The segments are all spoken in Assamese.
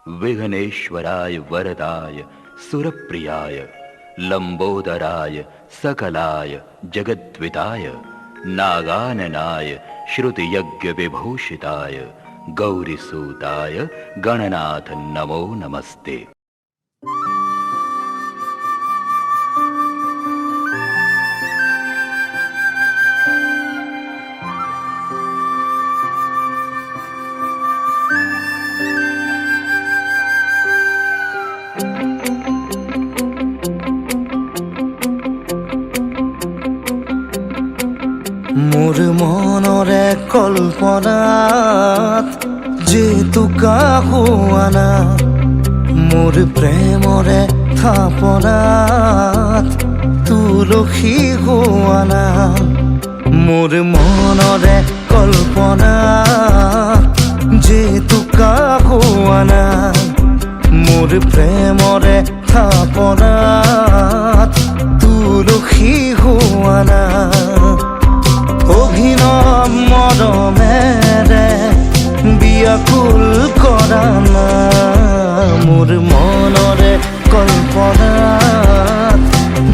विघ्नेश्वराय वरदाय सुरप्रियाय लंबोदराय सकलाय जगद्विताय नागाननाय श्रुतियज्ञविभूषिताय गौरीसूताय गणनाथ नमो नमस्ते। मोर मनरे कल्पनात जेतुका हुआना मोर प्रेमरे थापनात तुलसी हुआना मोर मनरे कल्पनात जेतुका हुआना मोर प्रेमरे थापनात तुलसी हुआना অভিনৱ মৰমেৰে বিয়াকুল কৰা না মোৰ মনৰে কল্পনাত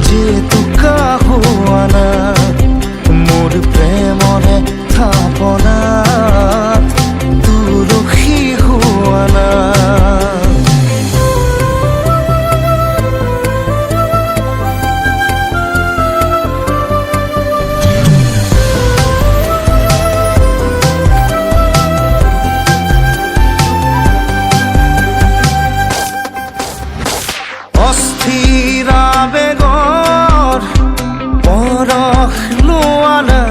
যেতুকা হোৱা না মোৰ প্ৰেমৰে থাপনাত তুলসী হোৱা না অস্থিৰা বেগৰ পৰশ লোৱানা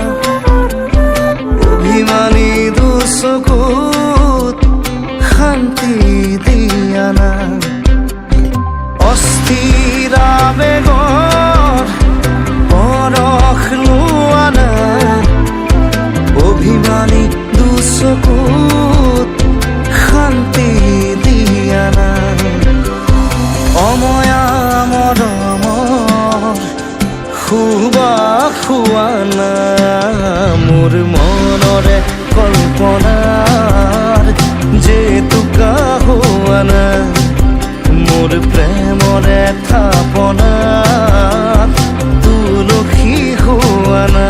অভিমানী দুচকুত শান্তি দিয়ানা অস্থিৰা বেগৰ পৰশ লোৱানা অভিমানী দুচকুত শান্তি দিয়ানা অময়া মৰমৰ শুবা খুৱানা মোৰ মনৰে কল্পনাৰ যেতুকা হোৱানা মোৰ প্ৰেমৰে থাপনাত তুলসী হোৱানা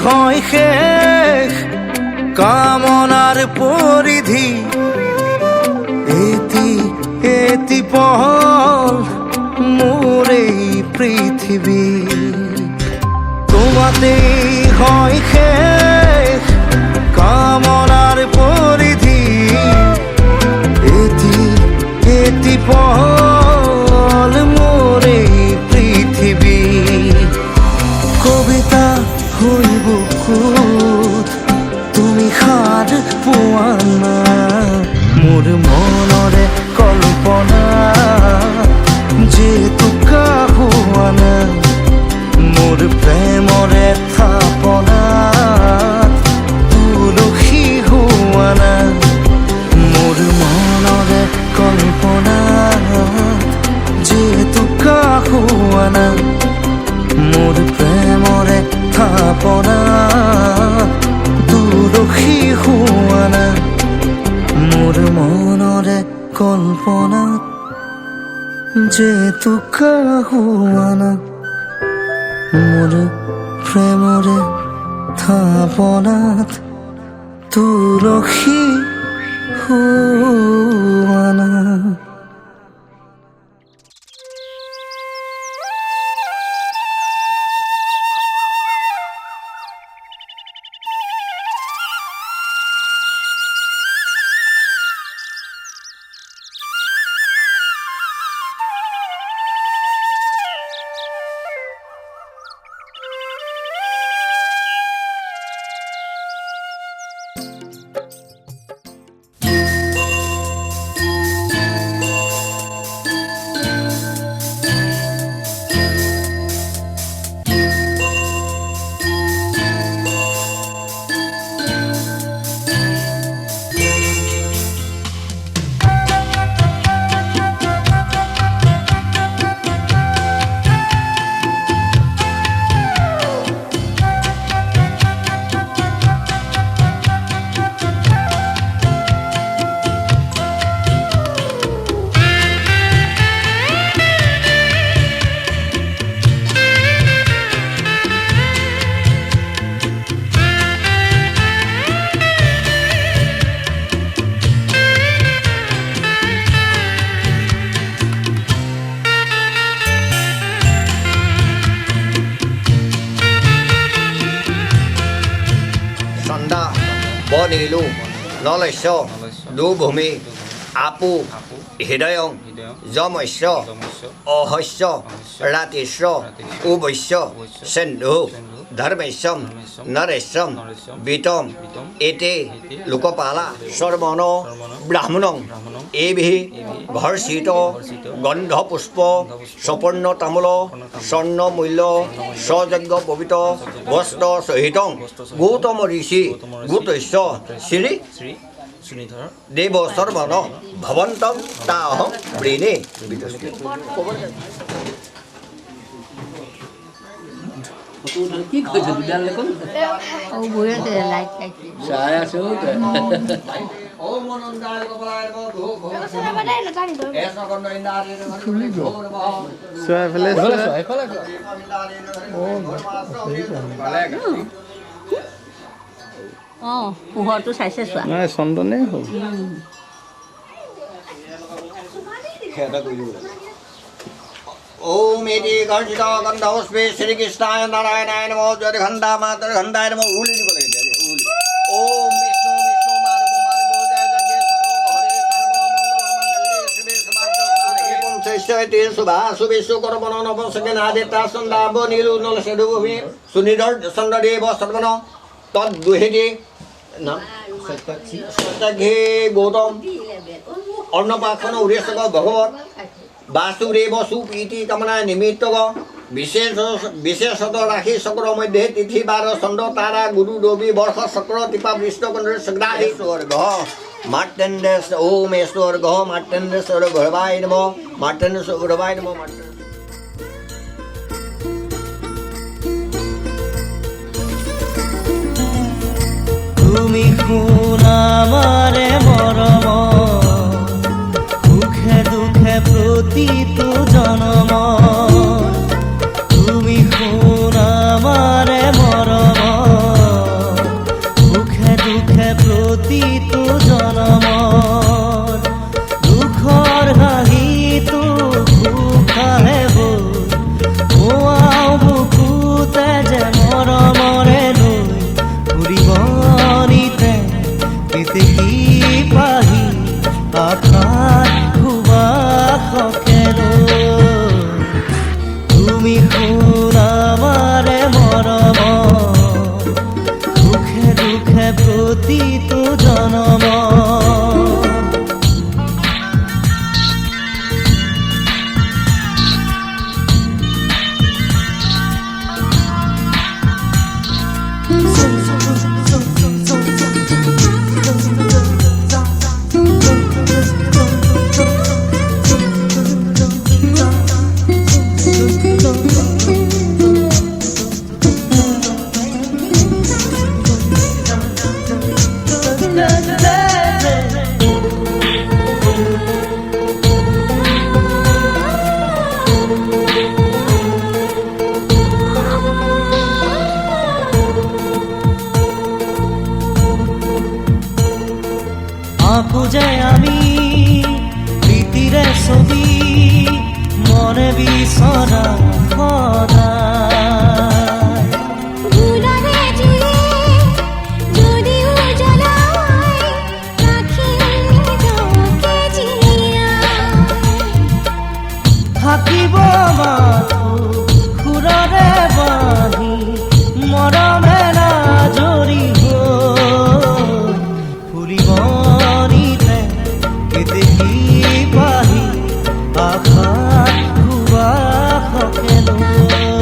হয় শেষ কামনার পরিধি এটি এটি পহল মোর এই পৃথিবী তোমাতেই হয় শেষ কামনার পরিধি এটি এটি পহল মোর এই পৃথিবী কবিতা হই বুকুত তুমি সাৰ পোৱানা মোৰ মনৰে কল্পনা যেতুকা হোৱানা মোৰ প্ৰেমৰে থাপনাত তুলসী হোৱানা মোৰ মনৰে কল্পনা যেতুকা হোৱানা মোৰ প্ৰেমৰে থাপনাত তুলসী হোৱানা মোৰ মনৰে কল্পনাত যেতুকা হোৱানা মোৰ প্ৰেমৰে থাপনাত তুলসী হোৱানা। বনীলু নলস্য দুভূমি আপু হৃদয়ং যমস্য অহস্য রাতিস্য উভস্য সিন্ধু ধর্মেশ্যম নরেশ্যম বিতম এতে লোকপালা সর্বণ ব্রাহ্মণং এভি ঘর্ষিত গন্ধপুষ্প সপন্ন তামূল স্বর্ণ মূল্য সযজ্ঞ পবিত বস্ত্র সহিত গৌতম ঋষি গোতস্য শ্রী দেব সর্বণ ভবন্তং তাহং ব্রীণে কি কৈছে দুডাল দেখোন চাই আছো পোহৰটো চাইছে চোৱা নাই চন্দনেই হ'ল ओम एति गर्जित गंधौस्पे श्री कृष्णाय नारायणाय नमो जयघंटा मातर घंटाय नमो उली बोले उली ओम विष्णु विष्णु माधव माधव जय जगेश्वर हरे सर्व मंगल मंगले शिवे सर्वार्थ साधके पंचैश्वर्य शुभा शुभे शुकर्मण नव सगनादिता संदाव नीलु नल सेदुभूमि सुनिधर चंद्रदेव सर्वण तद्दुहेति नाम सत्यघे गौतम अन्नपाखन उदेशक भगवत বাসুদেব সুপ্রীতি কামনা নিমিত্ত বিশেষত রাখি চক্র মধ্যে তিথি বাৰ চন্দ্ৰ তাৰা গুৰু ৰবি বৰ্ষ চক্ৰ টিপা বিষ্ণুকুণ্ডৰ সগ্ৰাধীশ্বৰ গ্ৰহ মাৰ্তেন্দ্ৰেশ্বৰ ওমেশ্বৰ গ্ৰহ মাৰ্তেন্দ্ৰেশ্বৰ ভৰবাই নম মাৰ্তেন্দ্ৰেশ্বৰ ভৰবাই নম তুমি শুন আমাৰে মৰম দুখে প্ৰতিটো জনম তুমি শুন আমাৰে মৰম দুখে প্ৰতিটো জনম দুখৰ হাঁহিটো সুখাহেব বুকুতে যে মৰমৰে লৈ ফুৰিব নিতে বিদেশী পাহি আশাত তুমি শুন আমাৰে মৰম দুখে প্ৰতিটো জনম খুঁজে আমি প্ৰীতিৰে ছবি মনে বিচৰা থাকিব মাথো খুৰৰে বাঁহী মৰমে নাজৰি ফুৰিব দেখি পাহি আশা খুৱা সকেলো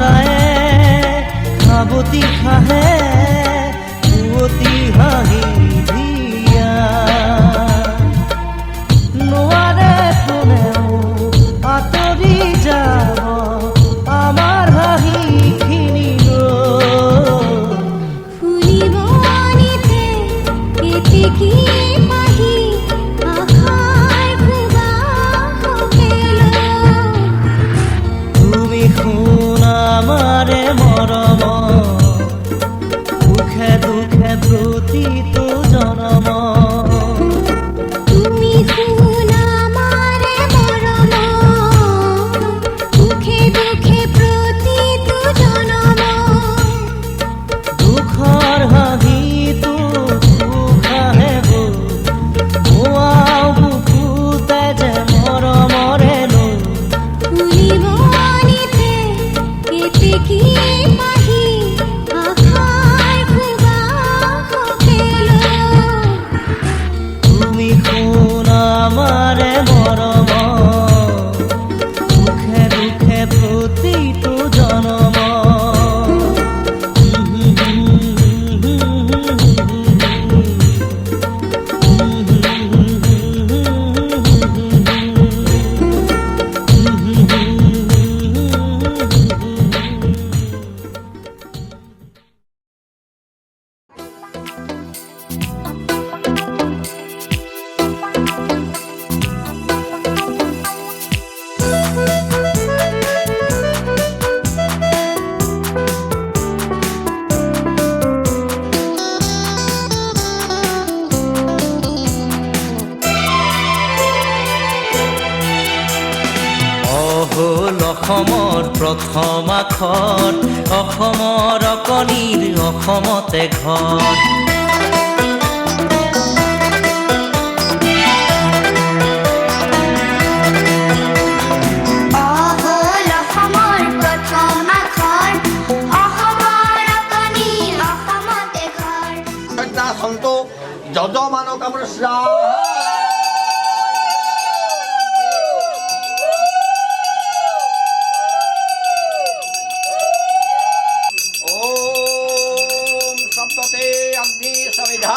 তায়ে সাৱতি খাহে পুৱতি হাঁহি দিয়া নোৱাৰে কোনেও আঁতৰি যাব আমাৰ হাঁহিখিনি ফুলিবনিতে কেতেকীয়ে পাহি আশাৰ খুবা তুমি শুন আমাৰে মৰম সুখে দুখে প্ৰতিটো জনম তুমি শুন আমাৰে মৰম সুখে দুখে প্ৰতিটো জনম দুখৰ হাঁহিটো সুখ আহে মোৱাও বুকুতে যে মৰমৰে নো ফুলিবনিতে কেতেকীয়ে পাহি আশাৰ খুবা তুমি শুন আমাৰে মৰম সুখে দুখে প্ৰতিটো জনম অহল অসমৰ প্ৰথম আখৰ অসমৰ অকণিৰ অসমতে ঘৰ অহল অসমৰ প্ৰথম আখৰ অসমৰ অকণি অসমতে ঘৰ শ্ৰদ্ধা সন্ত যজমান কামৰস্যা ওম সপ্ততে অগ্নি সমিধা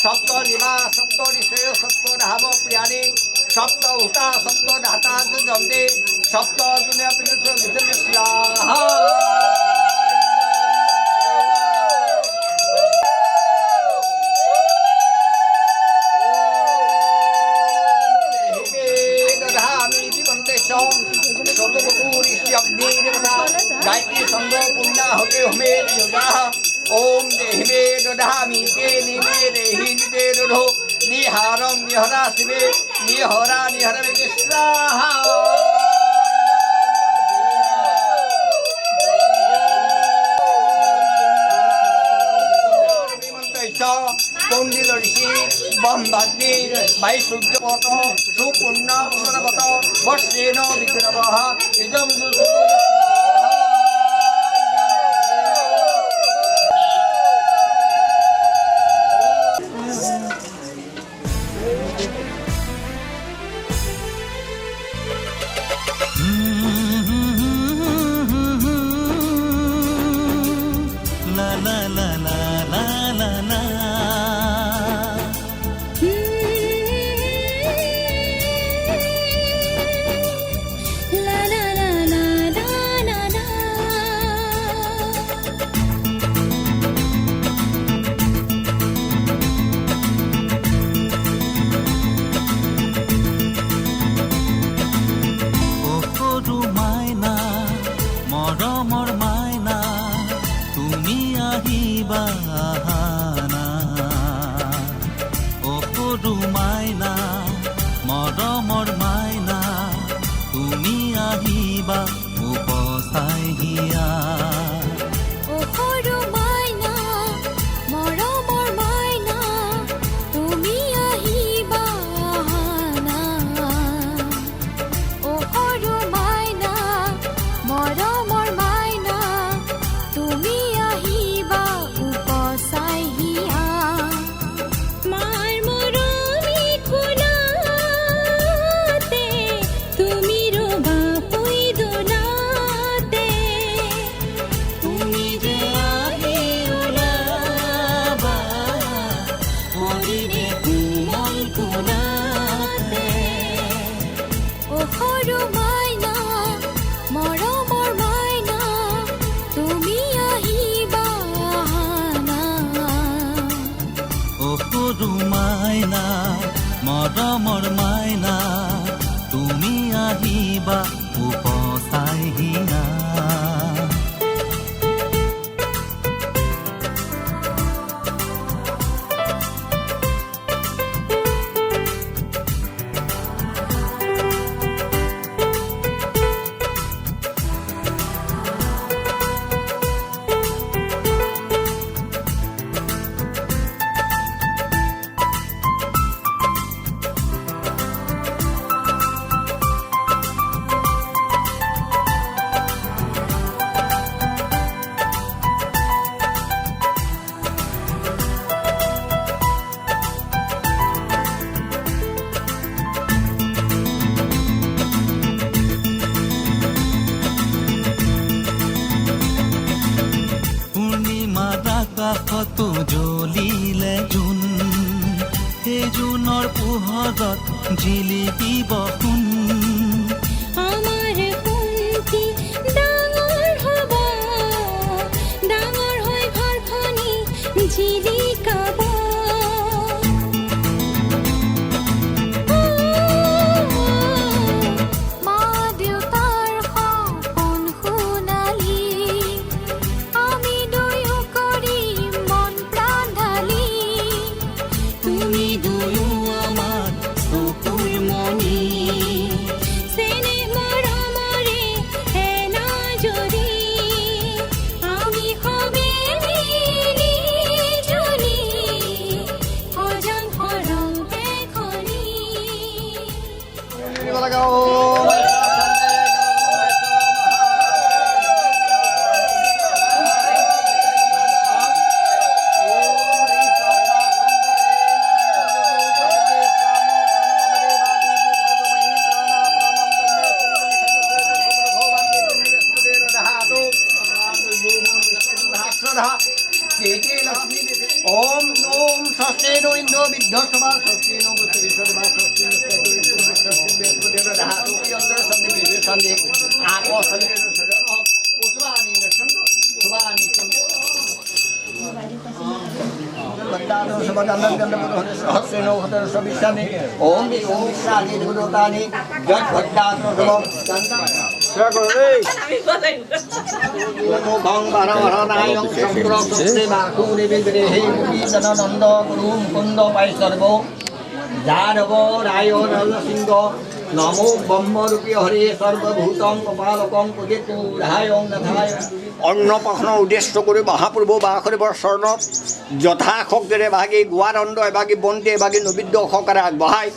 সপ্ত দিবা সপ্ত ঋষে সপ্ত ধাম প্রিয়ানি সপ্ত হুতা সপ্ত ধাতা যজন্তে সপ্ত দুনিয়া পিনস গিতনি স্বাহা गायत्री संग पुण्य होते हमें योगा ओम देहि मे दधामि के निमे देहि निते दधो निहारं निहरा शिवे निहरा निहर मे स्वाहा পণ্ডিত ঋষি ব্রহ্মাগ্নি বাই সূর্যপত সুপুণ্য সরবত বর্ষেণ বিগ্রহ ইদম la la la la la la la La la la la la la la ও সৰু মাইনা মৰমৰ মাইনা তুমি আহিবা আহানা ও সৰু মাইনা মৰমৰ মাইনা তুমি আহিবা উপচাই হিয়া ও সৰু মাইনা মৰমৰ মাইনা তুমি আহিবা আহানা ও সৰু মাইনা মৰমৰ মাইনা তুমি আহিবা উপচাই হিয়া মাৰ মৰমী কোলাতে তুমি ৰবা পই দোলাতে সৰু মাইনা মৰমৰ মাইনা তুমি আহিবা না ও সৰু মাইনা মৰমৰ মাইনা তুমি আহিবা উপচাইহি না আকাশতো জ্বলিলে জোন সেই জোনৰ পোহৰত জিলিকিব সোণ আমাৰ সোণটি ডাঙৰ হ'ব ডাঙৰ হৈ ঘৰখনি জিলিকাব মা দেউতাৰ সপোন সোণালী আমি দুয়ো কৰিম মন প্ৰাণ ঢালি তুমি দুয়ো আমাৰ চকুৰ মণি চেনেহ মৰমৰে এনাজৰী আমি সবে মিলি জুলি সজাম সৰম এখনি ओम ओम स्वस्ति नो इंद्रो विद्वस्वा स्वस्ति नो विश्वदेवा स्वस्ति नो स्वस्ति धातु के अंदर संधि विवेक संधि आपो संधि सदन उत्वानी न संतो सुवानी संतो बंदानो सबगंधन गंधपुर सहस्र नो हतर सविशानि ओम विश्रादि देवतानि जग भट्टानो सब गंधा नमो भं वरवरनायं शंकरं सुते बाकुदेवी गृहे मुनीजननन्द गुरुं कुन्द पैसर्व जारव रायो नरसिंह नमो ब्रह्मरूपी हरे सर्वभूतं कपालकं कुदितुरायं नथाय অন্নপ্রাশন উদ্দেশ্য করে মহাপ্রভু বাসুদেৱৰ চৰণত যথাশক্তিৰে ভাগি গোৱানন্দ এভাগি বন্তি এভাগি নৈবেদ্য সহকাৰে আগবঢ়াই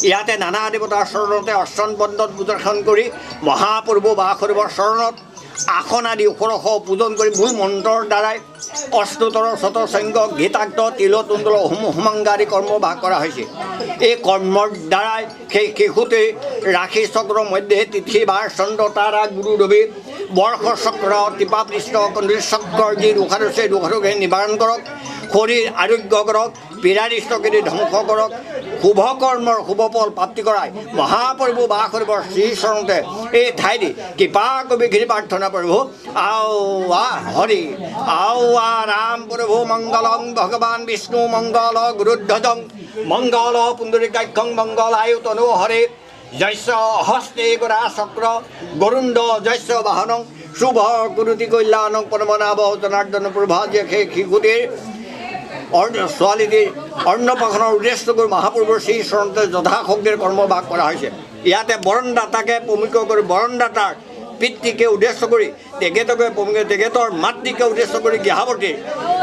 ইয়াতে নানা দেৱতাৰ চৰণতে অৰ্চন বন্দন প্ৰদৰ্শন কৰি মহাপ্ৰভু বাসুদেৱৰ চৰণত আসন আদি ওখৰস পূজন কৰি মূল মন্ত্ৰৰ দ্বাৰাই অষ্টোত্তৰ শতসংখ্য গীতাৰ্থ তিলতুণ্ডল হোমাংগ আদি কৰ্ম ভাগ কৰা হৈছে এই কৰ্মৰ দ্বাৰাই সেই শিশুতে ৰাশি চক্ৰ মধ্যে তিথি বাৰ চন্দ্ৰ তাৰা গুৰু ৰবি বৰ্ষ চক্ৰ টিপাপৃষ্ঠ কন্দুৰ চক্ৰৰ যি দুখা আছে দুখটোকে নিবাৰণ কৰক শৰীৰ আৰোগ্য কৰক পীড়াৰিষ্টকেদি ধ্বংস কৰক শুভ কৰ্মৰ শুভ ফল প্ৰাপ্তি কৰাই মহাপ্ৰভু বাসুদেৱৰ শ্ৰীচৰণতে এই ঠাইদি কৃপা কবি ঘিৰি প্ৰাৰ্থনা প্ৰভু আও আ হৰি আও আ ৰাম প্ৰভু মংগলং ভগৱান বিষ্ণু মংগল গুৰুধ্বজং মংগল পুণ্ডৰীকাক্ষং মংগল আয়ু তনু হৰে জৈশ্য হস্তে গৰা চক্ৰ গৰুণ্ড জৈশ্য বাহনং শুভ কুৰুতি কল্যাণং পৰমনাভ জনাৰ্দন প্ৰভা যে সেই শিশুটিৰ ছোৱালীটিৰ অন্নপ্ৰাশনৰ উদ্দেশ্য কৰি মহাপ্ৰভুৰ শ্ৰীচৰণতে যথাশক্তিৰ কৰ্মভাগ কৰা হৈছে ইয়াতে বৰণদাতাকে প্ৰমুখ কৰি বৰণদাতাৰ পিতৃকে উদ্দেশ্য কৰি তেখেতকে তেখেতৰ মাতৃকে উদ্দেশ্য কৰি গৃহাৱতীৰ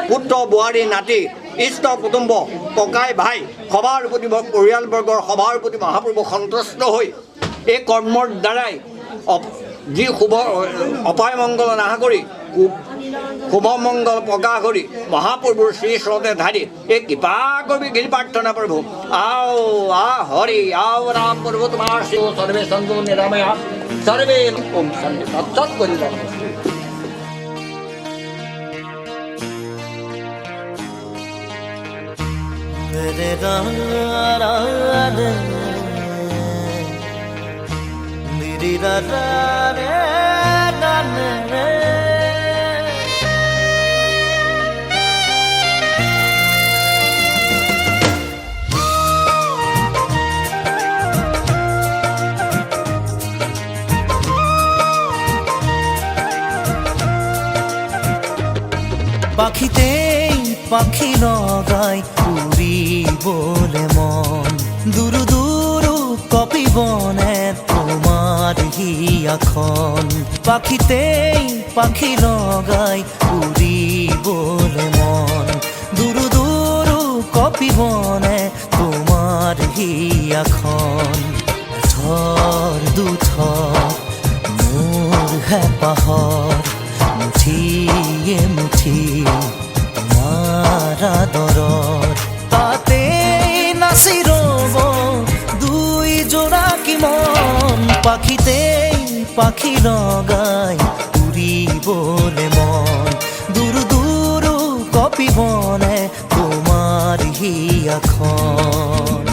পুত্ৰ বোৱাৰী নাতি ইষ্ট কুটুম্ব ককাই ভাই সবাৰ প্ৰতি পৰিয়ালবৰ্গৰ সবাৰ প্ৰতি মহাপ্ৰভু সন্তুষ্ট হৈ এই কৰ্মৰ দ্বাৰাই যি শুভ অপায় মংগল নাশ কৰি শুভ মংগল প্ৰকাশ কৰি মহাপ্ৰভুৰ শ্ৰীচৰণতে ধাৰি এই কৃপা কবি গিৰি প্ৰাৰ্থনা প্ৰভু আও আ হৰি আও ৰাম প্ৰভু তোমাৰ শ্ৰী সৰ্বে সন্তু নিৰাময়া সৰ্বে ওম শান্তি তৎসৎ কৰি লওক रे পাখিতেই পাখি লগাই উড়ি বলে মন দুরু দুরু কপি বনে তোমার হিয়াখন পাখিতেই পাখি লগাই উড়ি বলে মন দুরু দুরু কপি বনে তোমার হিয়াখন ঝড় দুথর মোর হেপাহর মুঠিয়ে মুঠি তোমার আদরর তাতে নাচি রব দুই জোড়া কি মন পাখিতেই পাখি লগাই উড়ি বলে মন দুরু দুরু কপি বনে তোমার হিয়াখন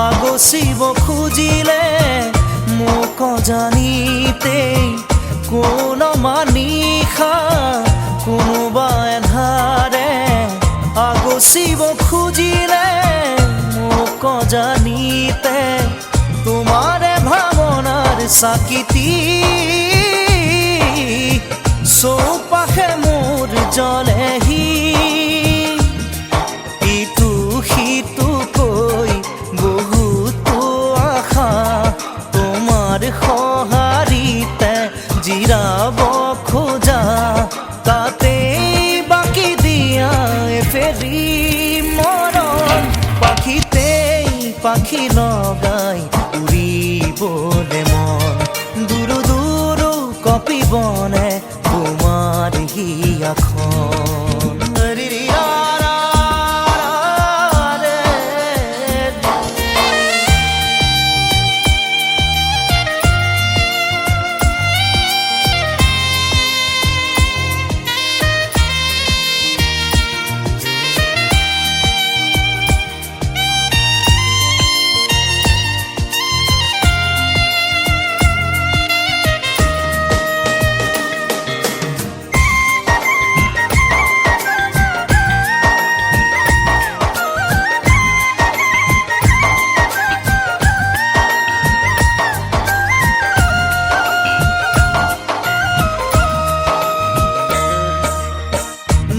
আগচিব খুজিলে মোক জানিতেই কোন মানিষা কোনোবা এন্ধাৰে আগচিব খুজিলে মোক জানিতে তোমাৰে ভাৱনাৰ চাকিতি চৌপাশে মোৰ জ্বলেহি ইটো সিটো কৈ বহুতো আশা তোমার সহারিতে জিরাব খোঁজা তাতে বাকি দিয়া ফেরি মরণ পাখিতেই পাখি লগাই উড়িবলে মন দুরু দুরু কপি বনে তোমার হিয়াখন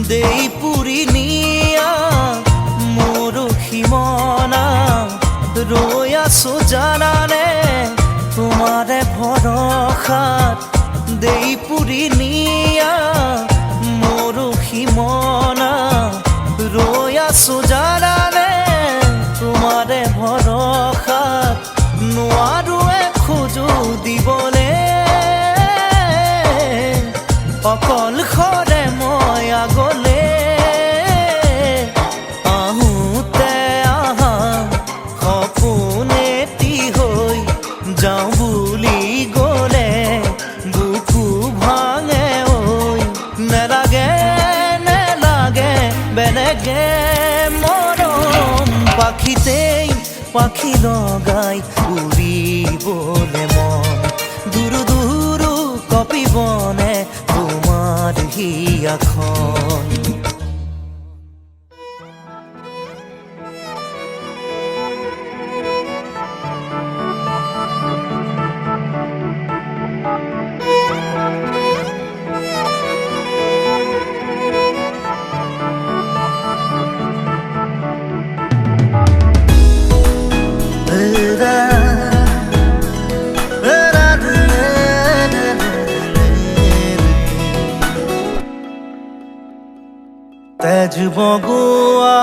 দেই পুরি নিয়া মোরখি মনা রই আছো জানানে তোমারে ভরসাত দেই পুরি নিয়া মোরখি মনা রই আছো জানানে তোমারে ভরসাত নোৱাৰোৱে খোজো দিবলে অকল খৰে মই আগলে আহোঁতে আহা সপোনেটি হৈ যাওঁ বুলি গ'লে বুকু ভাঙে ঐ নেলাগে নেলাগে বেলেগে মৰম পাখিতেই পাখি লগাই উড়িবলে মন দুৰু দুৰু কপি বনে তোমাৰ হিয়াখন তেজ বগোৱা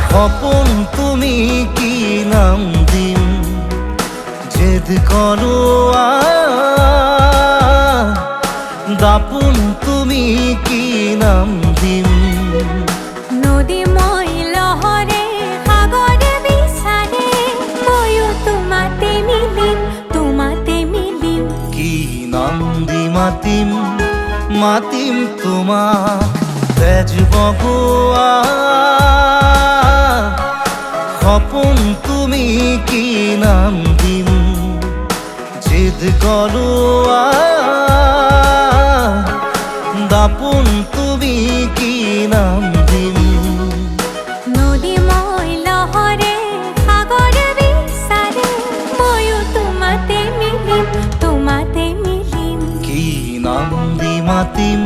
সপোন তুমি কি নাম দিম জেদ কৰোৱা দাপোন তুমি কি নাম দিম নদী মই লহৰে সাগৰে বিচাৰে ময়ো তোমাতে মিলিম কি নাম দি মাতিম মাতিম তোমাক তেজ বগোৱা সপোন তুমি কি নাম দিম জেদ কৰোৱা দাপোন তুমি কি নাম দিম নদী মই লহৰে সাগৰে বিচাৰে ময়ো তোমাতে মিলিম কি নাম দি মাতিম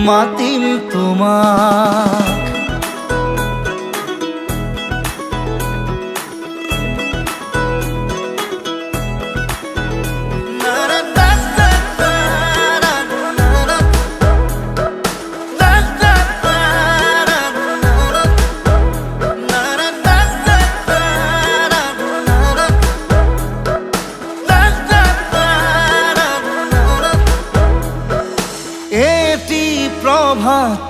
মাতিম তোমাক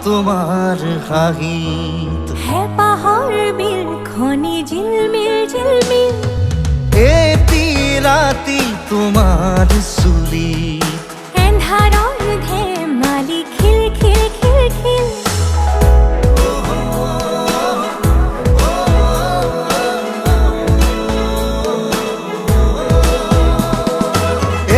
তোমাৰ হাঁহিত হেঁপাহৰ বিল খনি ঝিলমিল এটি ৰাতি তোমাৰ চুলি এন্ধাৰৰ ধেমালি খিল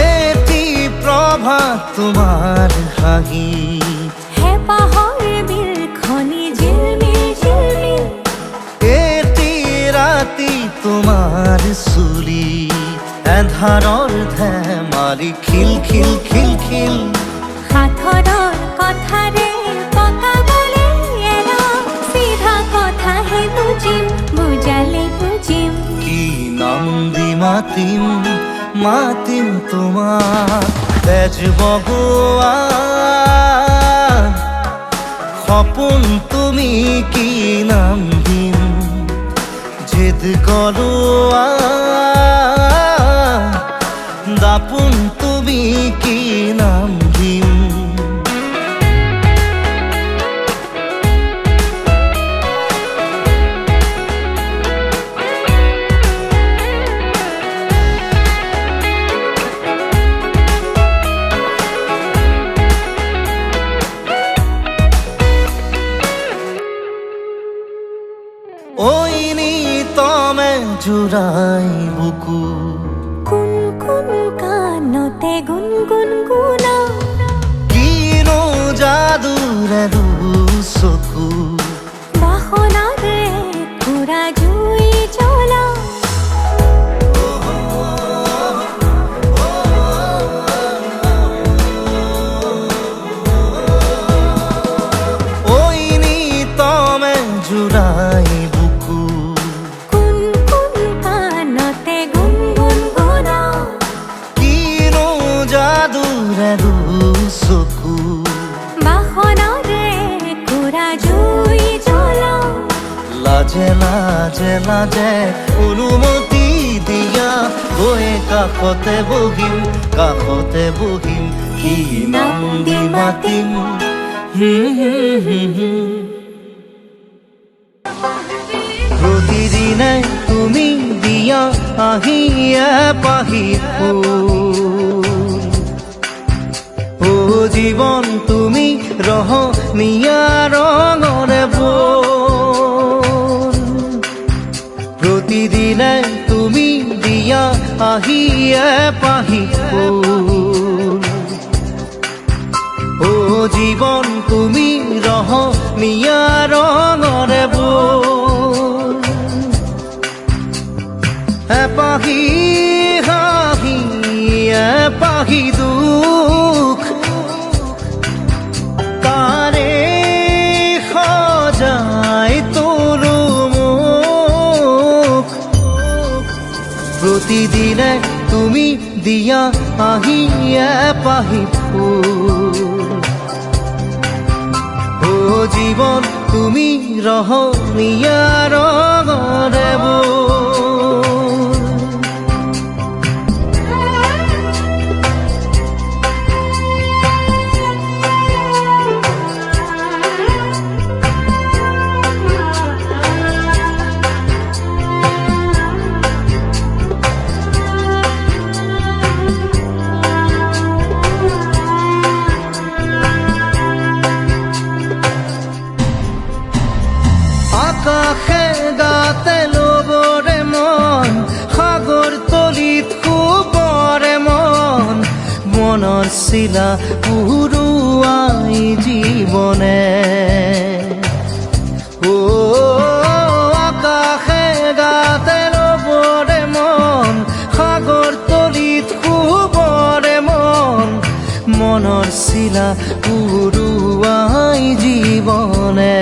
এটি প্ৰভাত তোমাৰ হাঁহিত হেঁপাহৰ বিল খনি ঝিলমিল এটি ৰাতি তোমাৰ চুলি এন্ধাৰৰ ধেমালি খিল সাঁথৰৰ কথাৰে পকাবলে এৰা চিধা কথাহে বুজালে বুজিম কি নাম দি মাতিম তোমাক তেজ বগোৱা সপোন তুমি কি নাম দিম জেদ কৰোৱা দাপোন তুমি কি নাম দিম জুৰাই বুকু কোন কানতে গুণগুণা কিনো যাদুৰে চকু বাসনাৰে পুৰা জুই জ্বলা ঐনি তমে জুৰাই চকু বাসনাৰে পুৰা জুই জ্বলা লাজে অনুমতি দিয়া গৈ কাষতে বহিম কি নাম দি মাতিম প্ৰতিদিনে তুমি দিয়া আহিয়ে পাহি জীবন তুমি ৰহনীয়া ৰঙৰে বল প্ৰতিদিনে তুমি দিয়া আহিয়ে পাহি জীবন তুমি ৰহনীয়া ৰঙৰে বল এপাহি হাঁহি এপাহি দুখ তাৰে সজাই তোলো মোক প্ৰতিদিনে তুমি দিয়া আহিয়ে পাহি ফুল জীৱন তুমি ৰহণীয়া ৰঙৰে বোৰ আকাশে গাতে ল'বৰে মন সাগৰ তলিত শুবৰে মন মনৰ চিলা উৰুৱাই জীৱনে ও আকাশে গাতে ল'বৰে মন সাগৰ তলিত শুবৰে মন মনৰ চিলা উৰুৱাই জীৱনে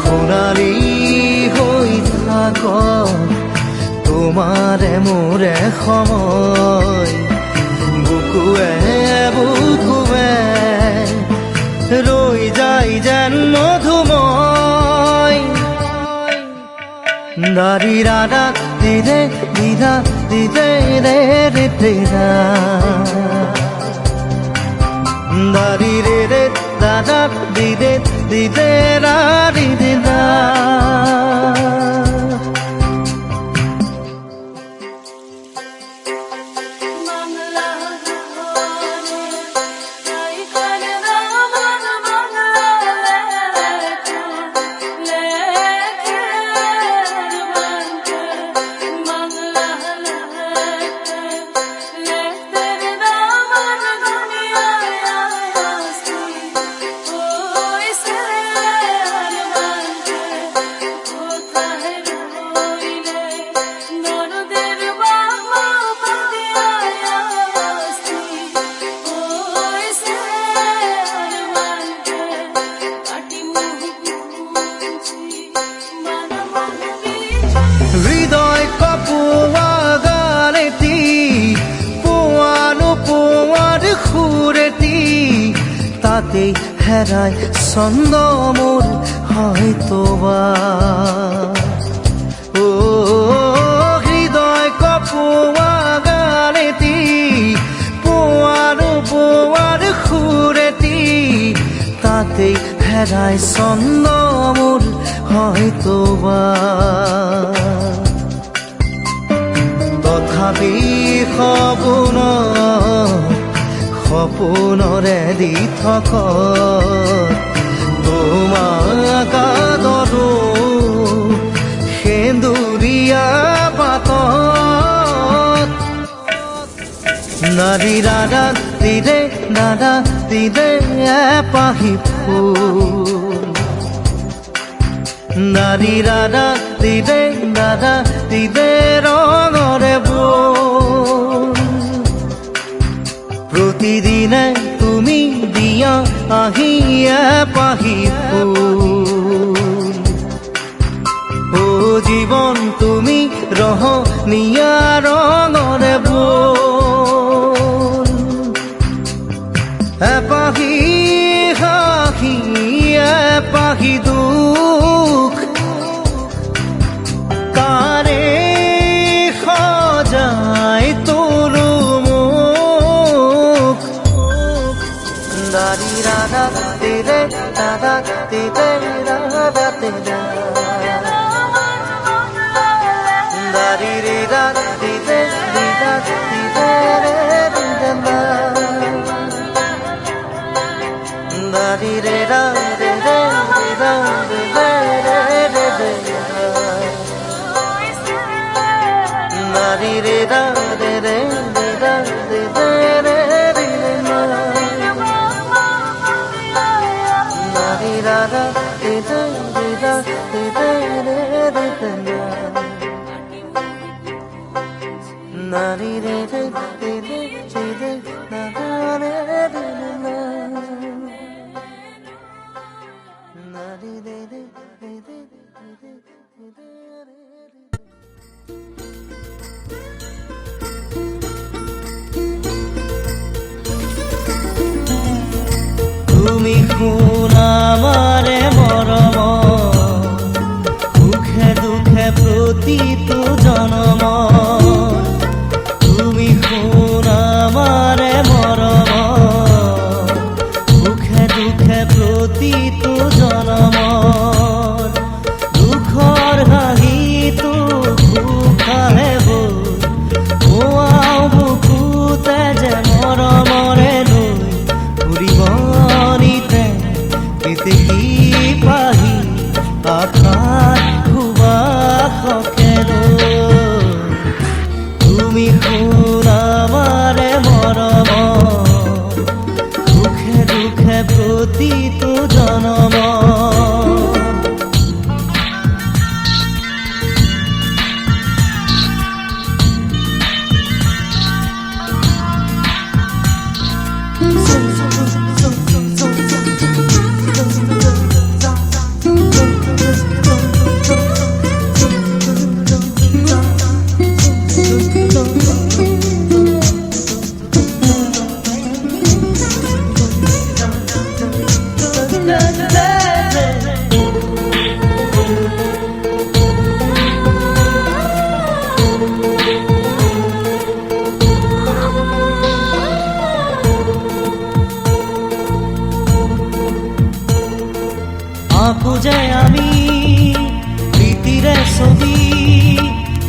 সোণালী হৈ থাক তোমাৰে মোৰে সময় বুকুৱে বুকুৱে ৰৈ যায় যেন মধুময় দাৰি ৰাধা দিদে দিদা দিদে ৰে ৰে তেৰা দাৰি ৰে ৰে দাদা দিদে দিদে ৰা দিদে দা হৃদয় কপোৱা গানেতি পোৱানো পোৱাৰ সুৰেতি তাতেই হেৰাই ছন্দ মোৰ হয়তো বা ও হৃদয় কপোৱা গানেতি পোৱানো পোৱাৰ সুৰেতি তাতেই হেৰাই ছন্দ মোৰ হয়তো বা তথাপি সপোনৰে দি থক তোমাক আদৰো সেন্দুৰীয়া পাতত নাৰী ৰাধা দিদে দাদা দিদে এপাহি ফুল নাৰী ৰাধা দিদে দাদা দিদে ৰঙৰে বোৰ প্ৰতিদিনে তুমি দিয়া আহি এপাহি ফুল ও জীৱন তুমি ৰহণীয়া ৰঙৰে বোৰ এপাহি হাঁহি এপাহি দুখ কাৰে সজাই তোলো মোক দাৰি ৰাধা দিদে দাদা দিদে ৰাধা দিদে দাৰি ৰে ৰাধা দিদে দিদা দিদে ৰে দিদে দাৰি ৰে ৰাধা দিদে দিদা দিদে রে রে রে নারী রে রা রে রে রে রা রে রে রে রে নারী রা রা রে রে রে রা রে রে রে রে নারী রে রে রে রে রে না রে রে নারী রে রে রে রে রে রে রে শুন আমারে মৰম সুখে দুখে প্ৰতিটো জনম তুমি শুন আমাৰে মৰম সুখে দুখে প্ৰতিটো জনম দুখৰ হাঁহিটো সুখাহে বৌৱাও বুকুতে যে মৰমৰে লৈ ফুৰিব নিতে কেতেকী পাহি আশাত সুবাসকে লৈ তুমি শুন আমাৰে মৰম সুখে দুখে প্ৰতিটো জনম আঁকো যে আমি প্ৰীতিৰে ছবি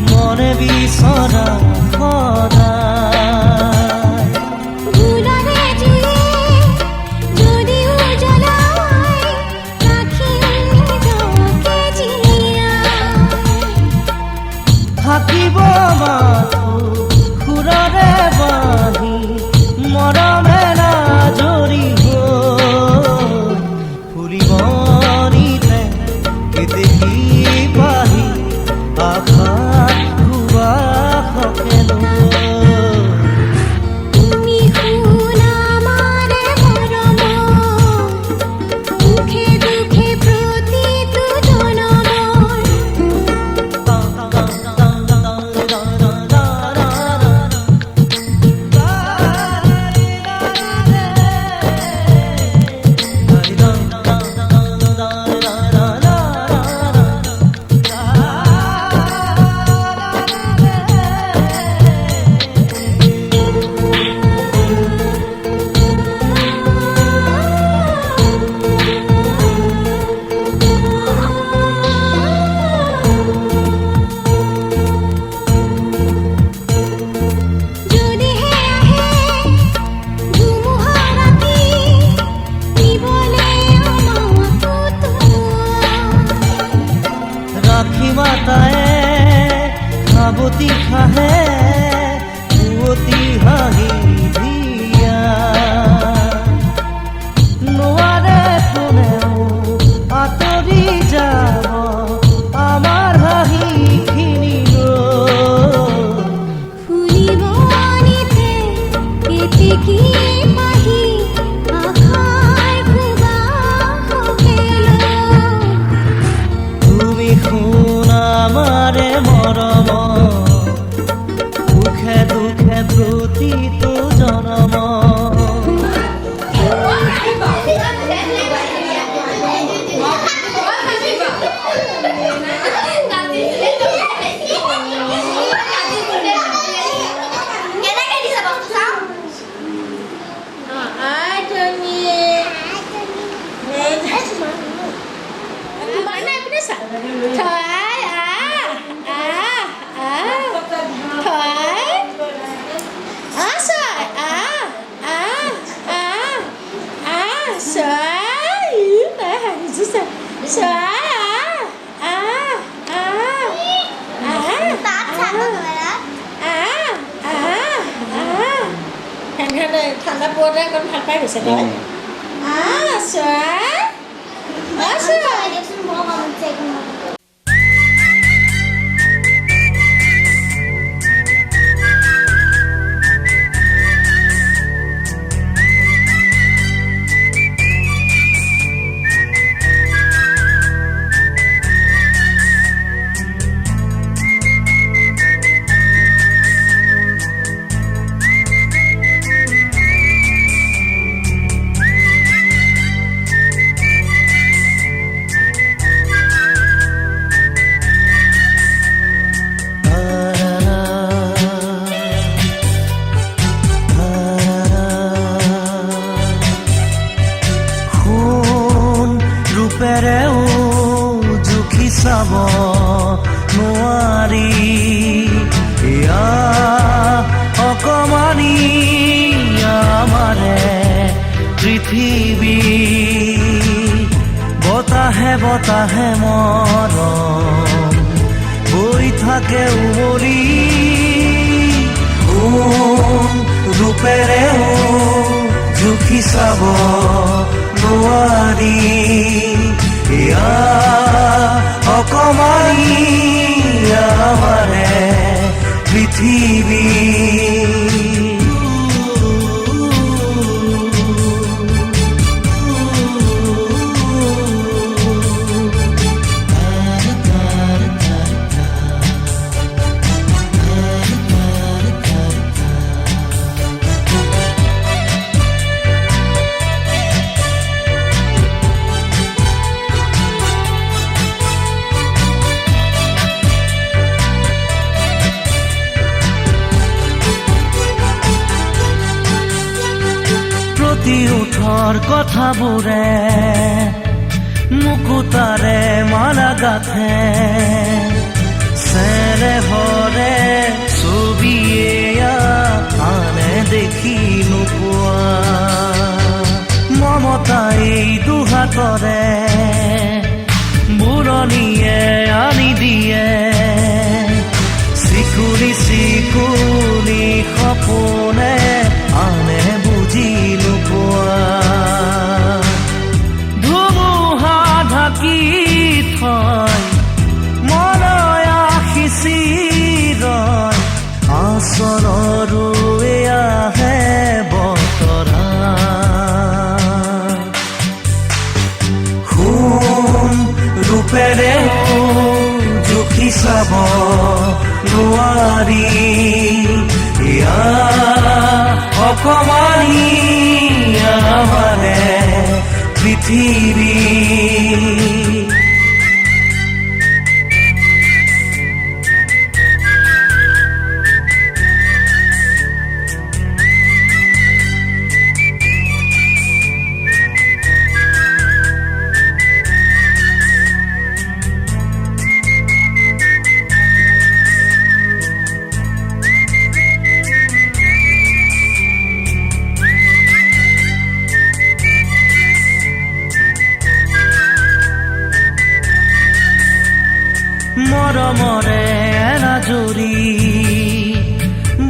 মনে বিচৰা সদায় ভুলৰে জুয়ে যদিও জ্বলাই ৰাখিলে তোকে জিয়াই থাকিব মাথো খুৰৰে বাঁহী মৰমেৰে জৰি ফুৰিব নিতে কেতেকী পাহি আশাত সুবাসকে লৈ তুমি শুন আমাৰে মৰম সুখে দুখে প্ৰতিটো জনমৰ যদি হে আহে ধুমুহা ৰাতি নিবলে আমাকো ৰাখি মাতায়ে খাবতি খাহে পুৱতি হাঁহি দিয়া নোৱাৰে কোনেও আঁতৰি যাব আমাৰ হাঁহিখিনি লৈ ফুলিব নিতে কেতেকী পাহি আশাৰ সুবাসকে লৈ তুমি শুন আমাৰে মৰম সুখে দুখে প্ৰতিটো জনম ঠাণ্ডা পোৱাতে অকণ ভাল পাই গৈছে তই চৰাই দেখোন বৰ মন যায় ৰূপেৰেও জুখি চাব নোৱাৰি এয়া অকমানি আমাৰে পৃথিৱী বতাহে বতাহে মৰম বৈ থাকে উমলি ৰূপেৰেও জুখি চাব নোৱাৰি এয়া অকমানি আমাৰে পৃথিৱী উঠৰ কথাবোৰে মুকুতাৰে মালা গাথে চেৰে ভৰে ছবিয়ে আনে দেখি নোপোৱা মমতাই দুহাতৰে বুৰণিয়ে আনি দিয়ে চিকুনি চিকুনি সপোনে আনে বুজি নোপোৱা ধুমুহা ঢাকি থয় মনয়া সিঁচি ৰয় আচৰৰো এয়াহে বতৰা সোণ ৰূপেৰেও জুখি চাব নোৱাৰি এয়া অকমানি আমাৰে পৃথিৱী মৰমৰে এৰাজুৰি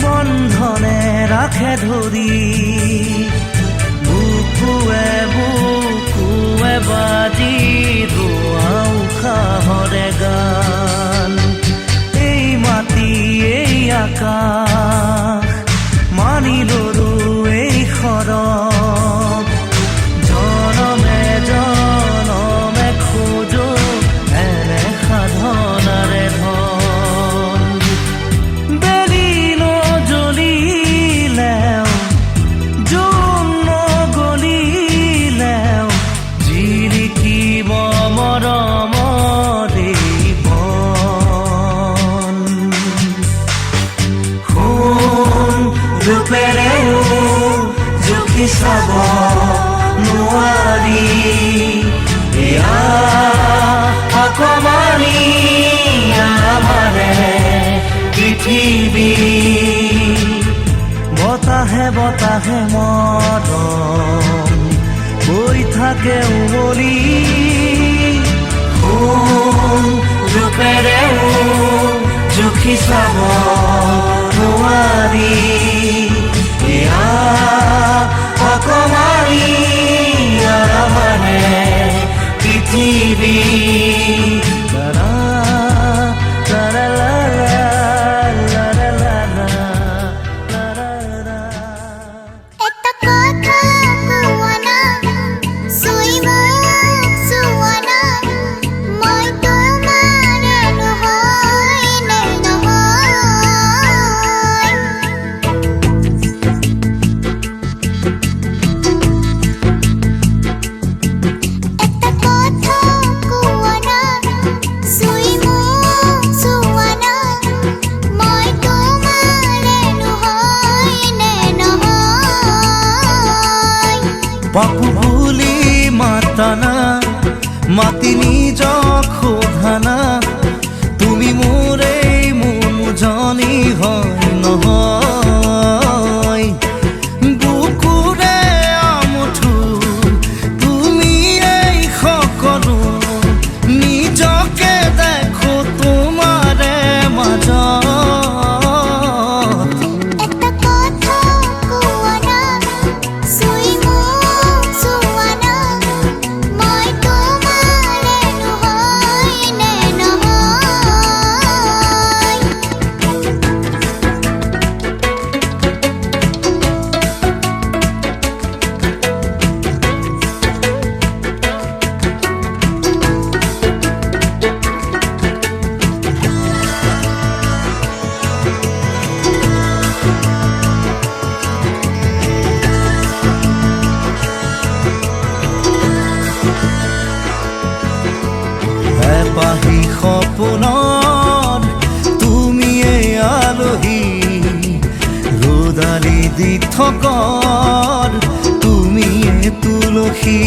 বন্ধনে ৰাখে ধৰি বুকুৱে বাজি ৰোৱা উশাহৰে গান এই মাটি এই আকাশ মানিলৰো এই সৰগ জনমে জনমে খোজো এনে সাধনাৰে ধন বেলি নজ্বলিলেও জোন নগলিলেও জিলিকিব মৰমৰে বন সোণ ৰূপেৰেও জুখি চাব নোৱাৰি এয়া অকমানি আমাৰে পৃথিৱী বতাহে বতাহে মৰম বৈ থাকে উমলি সোণ ৰূপেৰেও জুখি চাব নোৱাৰি এয়া অকমানি আমাৰে পৃথিৱী এটা কথা কোৱানা চুইব চুৱানা মই তোমাৰ নহয় নে নহয় এটা কথা কোৱানা মাতি নিজক সোধানা তুমি মোৰ এই মন জানি হয় নহয় বুকুৰে আমঠু তুমি এই সকলো নিজকে দেখো তোমাৰে মাজত একটা কথা কোৱানা সুই মোক চোৱানা মই তোমাৰে নহয় নে নহয় এপাহি সপোনৰ তুমিয়ে আলহী ৰ'দালি দি থকৰ তুমিয়ে তুলসী